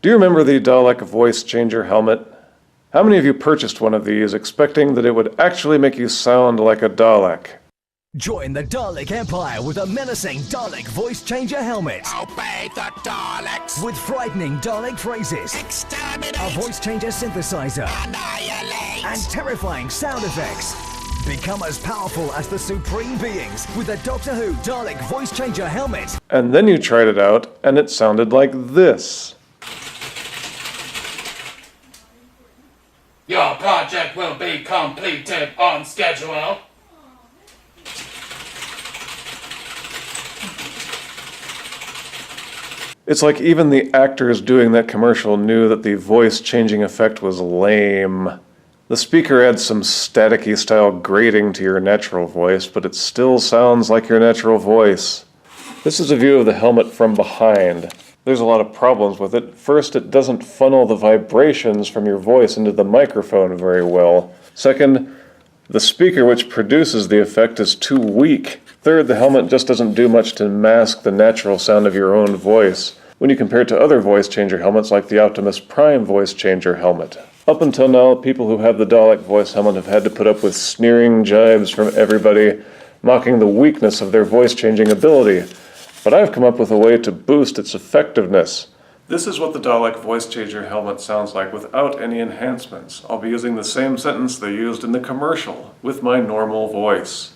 Do you remember the Dalek voice changer helmet? How many of you purchased one of these expecting that it would actually make you sound like a Dalek? Join the Dalek Empire with a menacing Dalek voice changer helmet. Obey the Daleks! With frightening Dalek phrases, Exterminate! a voice changer synthesizer, Annihilate! and terrifying sound effects. Become as powerful as the Supreme Beings with the Doctor Who Dalek voice changer helmet. And then you tried it out, and it sounded like this. Your project will be completed on schedule. It's like even the actors doing that commercial knew that the voice-changing effect was lame. The speaker adds some staticky style grating to your natural voice, but it still sounds like your natural voice. This is a view of the helmet from behind. There's a lot of problems with it. First, it doesn't funnel the vibrations from your voice into the microphone very well. Second, the speaker which produces the effect is too weak. Third, the helmet just doesn't do much to mask the natural sound of your own voice when you compare it to other voice changer helmets like the Optimus Prime voice changer helmet. Up until now, people who have the Dalek voice helmet have had to put up with sneering jibes from everybody, mocking the weakness of their voice changing ability. But I've come up with a way to boost its effectiveness. This is what the Dalek voice changer helmet sounds like without any enhancements. I'll be using the same sentence they used in the commercial, with my normal voice.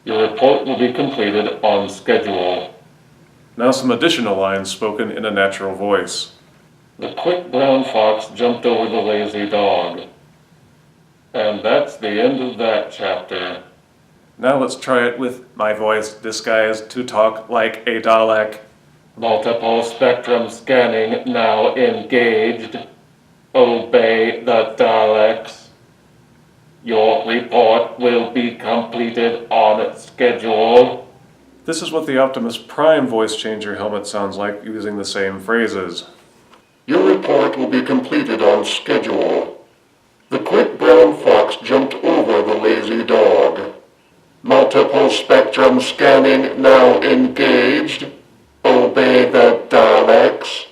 Your report will be completed on schedule. Now some additional lines spoken in a natural voice. The quick brown fox jumped over the lazy dog. And that's the end of that chapter. Now let's try it with my voice disguised to talk like a Dalek. Multiple spectrum scanning now engaged. Obey the Daleks. Your report will be completed on schedule. This is what the Optimus Prime voice changer helmet sounds like using the same phrases. Your report will be completed on schedule. The quick brown fox jumped over the lazy dog. Multiple spectrum scanning now engaged. Obey the Daleks.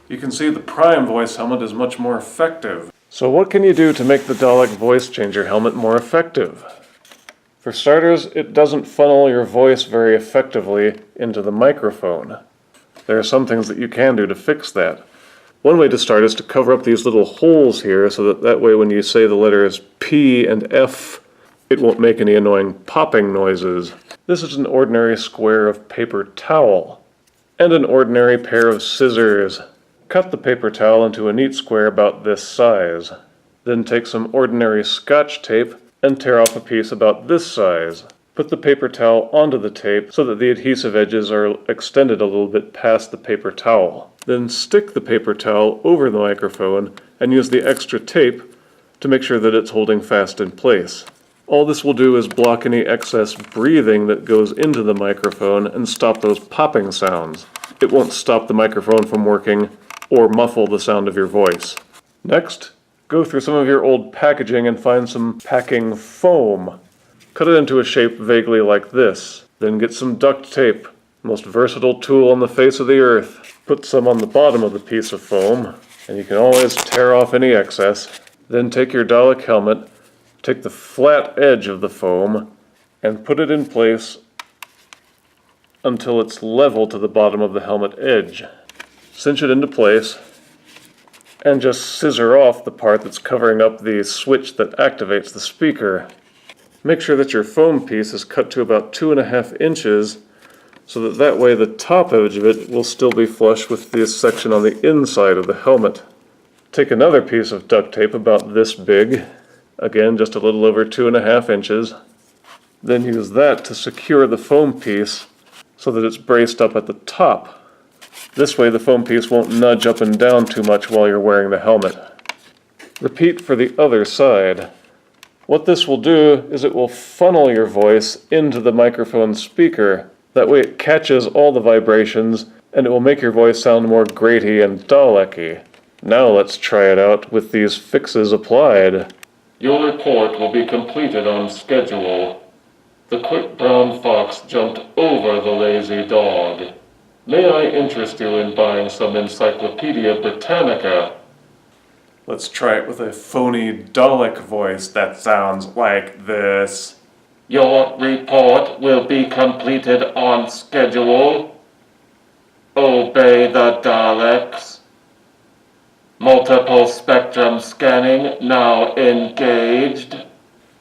You can see the Prime voice helmet is much more effective. So what can you do to make the Dalek voice changer helmet more effective? For starters, it doesn't funnel your voice very effectively into the microphone. There are some things that you can do to fix that. One way to start is to cover up these little holes here so that way when you say the letters P and F, it won't make any annoying popping noises. This is an ordinary square of paper towel and an ordinary pair of scissors. Cut the paper towel into a neat square about this size. Then take some ordinary Scotch tape and tear off a piece about this size. Put the paper towel onto the tape so that the adhesive edges are extended a little bit past the paper towel. Then stick the paper towel over the microphone and use the extra tape to make sure that it's holding fast in place. All this will do is block any excess breathing that goes into the microphone and stop those popping sounds. It won't stop the microphone from working or muffle the sound of your voice. Next, go through some of your old packaging and find some packing foam. Cut it into a shape vaguely like this. Then get some duct tape, most versatile tool on the face of the earth. Put some on the bottom of the piece of foam, and you can always tear off any excess. Then take your Dalek helmet, take the flat edge of the foam, and put it in place until it's level to the bottom of the helmet edge. Cinch it into place, and just scissor off the part that's covering up the switch that activates the speaker. Make sure that your foam piece is cut to about 2.5 inches so that way the top edge of it will still be flush with this section on the inside of the helmet. Take another piece of duct tape about this big, again just a little over 2.5 inches, then use that to secure the foam piece so that it's braced up at the top. This way the foam piece won't nudge up and down too much while you're wearing the helmet. Repeat for the other side. What this will do is it will funnel your voice into the microphone speaker. That way it catches all the vibrations and it will make your voice sound more graty and Dalek-y. Now let's try it out with these fixes applied. Your report will be completed on schedule. The quick brown fox jumped over the lazy dog. May I interest you in buying some Encyclopedia Britannica? Let's try it with a phony Dalek voice that sounds like this. Your report will be completed on schedule. Obey the Daleks. Multiple spectrum scanning now engaged.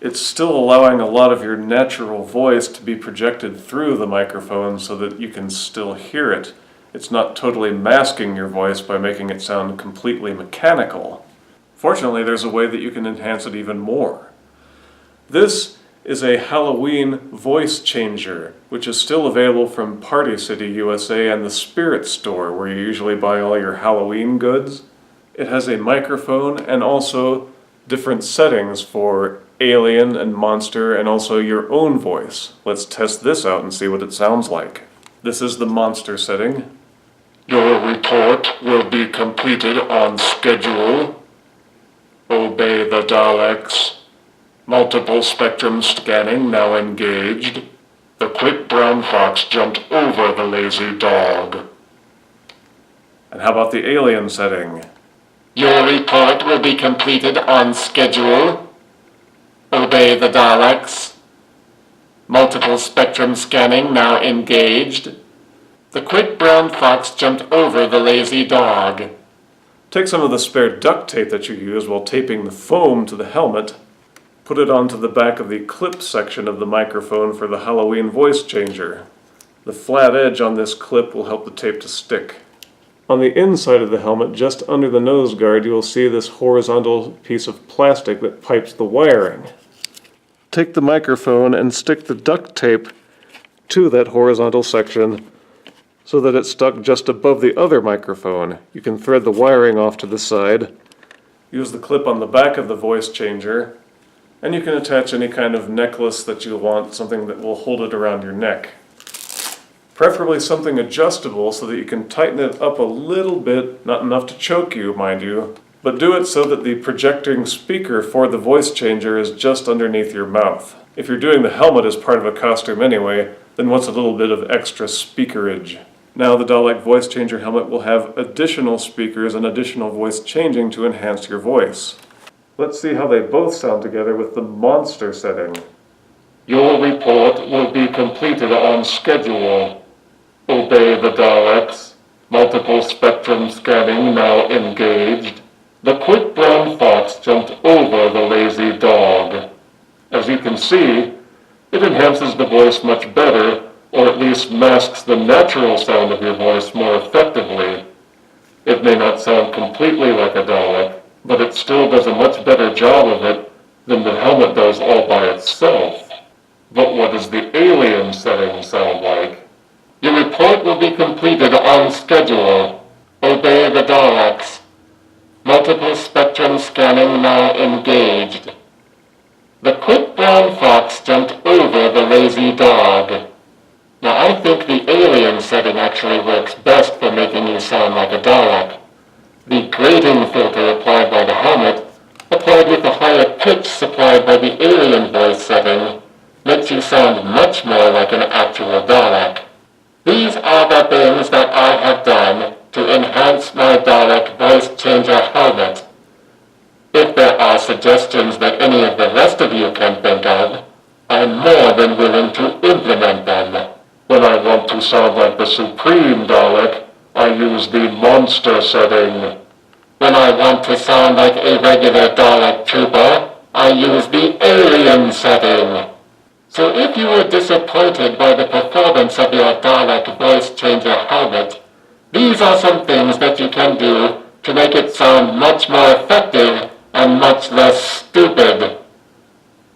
It's still allowing a lot of your natural voice to be projected through the microphone so that you can still hear it. It's not totally masking your voice by making it sound completely mechanical. Fortunately, there's a way that you can enhance it even more. This is a Halloween voice changer, which is still available from Party City USA and the Spirit Store, where you usually buy all your Halloween goods. It has a microphone and also different settings for alien and monster and also your own voice. Let's test this out and see what it sounds like. This is the monster setting. Your report will be completed on schedule. Obey the Daleks. Multiple spectrum scanning now engaged. The quick brown fox jumped over the lazy dog. And how about the alien setting? Your report will be completed on schedule. Obey the Daleks. Multiple spectrum scanning now engaged. The quick brown fox jumped over the lazy dog. Take some of the spare duct tape that you use while taping the foam to the helmet. Put it onto the back of the clip section of the microphone for the Halloween voice changer. The flat edge on this clip will help the tape to stick. On the inside of the helmet, just under the nose guard, you will see this horizontal piece of plastic that pipes the wiring. Take the microphone and stick the duct tape to that horizontal section so that it's stuck just above the other microphone. You can thread the wiring off to the side. Use the clip on the back of the voice changer, and you can attach any kind of necklace that you want, something that will hold it around your neck. Preferably something adjustable so that you can tighten it up a little bit, not enough to choke you, mind you, but do it so that the projecting speaker for the voice changer is just underneath your mouth. If you're doing the helmet as part of a costume anyway, then what's a little bit of extra speakerage? Now the Dalek voice changer helmet will have additional speakers and additional voice changing to enhance your voice. Let's see how they both sound together with the monster setting. Your report will be completed on schedule. Obey the Daleks. Multiple spectrum scanning now engaged. The quick brown fox jumped over the lazy dog. As you can see, it enhances the voice much better, or at least masks the natural sound of your voice more effectively. It may not sound completely like a Dalek, but it still does a much better job of it than the helmet does all by itself. But what does the alien setting sound like? Your report will be completed on schedule. Obey the Daleks. Multiple spectrum scanning now engaged. The quick brown fox jumped over the lazy dog. Now I think the alien setting actually works best for making you sound like a Dalek. The grating filter applied by the helmet, applied with the higher pitch supplied by the alien voice setting, makes you sound much more like an actual Dalek. These are the things that I have done to enhance my Dalek voice changer helmet. If there are suggestions that any of the rest of you can think of, I'm more than willing to implement them. When I want to sound like the Supreme Dalek, I use the monster setting. When I want to sound like a regular Dalek trooper, I use the alien setting. So if you were disappointed by the performance of your Dalek voice changer helmet, these are some things that you can do to make it sound much more effective and much less stupid.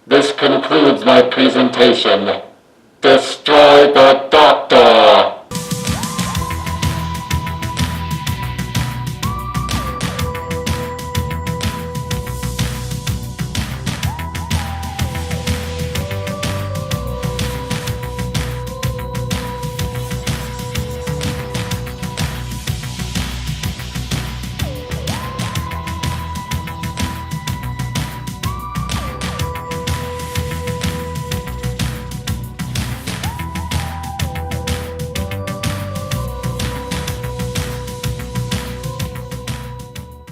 This concludes my presentation. Destroy the